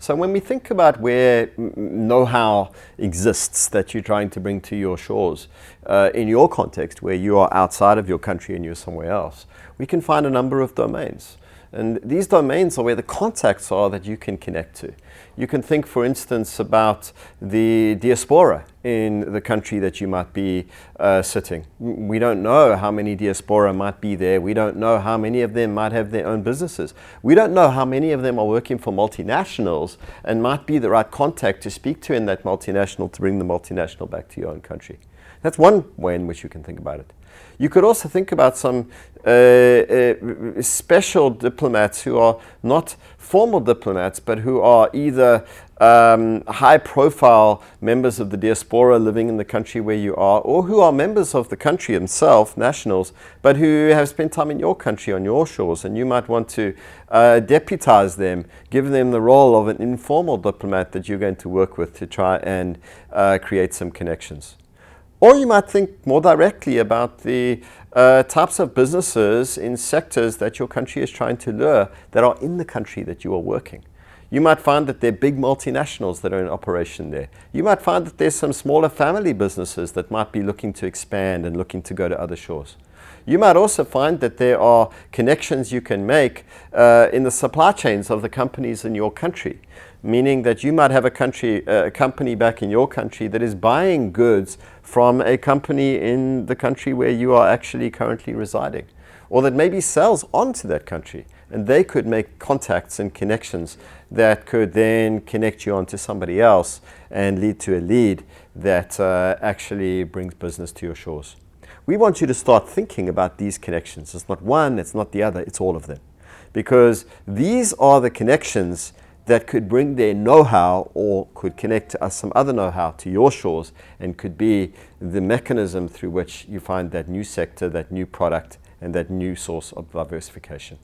So when we think about where know-how exists that you're trying to bring to your shores, in your context where you are outside of your country and you're somewhere else, we can find a number of domains. And these domains are where the contacts are that you can connect to. You can think, for instance, about the diaspora in the country that you might be sitting. We don't know how many diaspora might be there. We don't know how many of them might have their own businesses. We don't know how many of them are working for multinationals and might be the right contact to speak to in that multinational to bring the multinational back to your own country. That's one way in which you can think about it. You could also think about some special diplomats who are not formal diplomats, but who are either high-profile members of the diaspora living in the country where you are, or who are members of the country themselves, nationals, but who have spent time in your country, on your shores, and you might want to deputize them, give them the role of an informal diplomat that you're going to work with to try and create some connections. Or you might think more directly about the types of businesses in sectors that your country is trying to lure that are in the country that you are working. You might find that there are big multinationals that are in operation there. You might find that there's some smaller family businesses that might be looking to expand and looking to go to other shores. You might also find that there are connections you can make in the supply chains of the companies in your country, meaning that you might have a company back in your country that is buying goods from a company in the country where you are actually currently residing, or that maybe sells onto that country, and they could make contacts and connections that could then connect you onto somebody else and lead to a lead that actually brings business to your shores. We want you to start thinking about these connections. It's not one, it's not the other, it's all of them. Because these are the connections that could bring their know-how or could connect some other know-how to your shores and could be the mechanism through which you find that new sector, that new product, and that new source of diversification.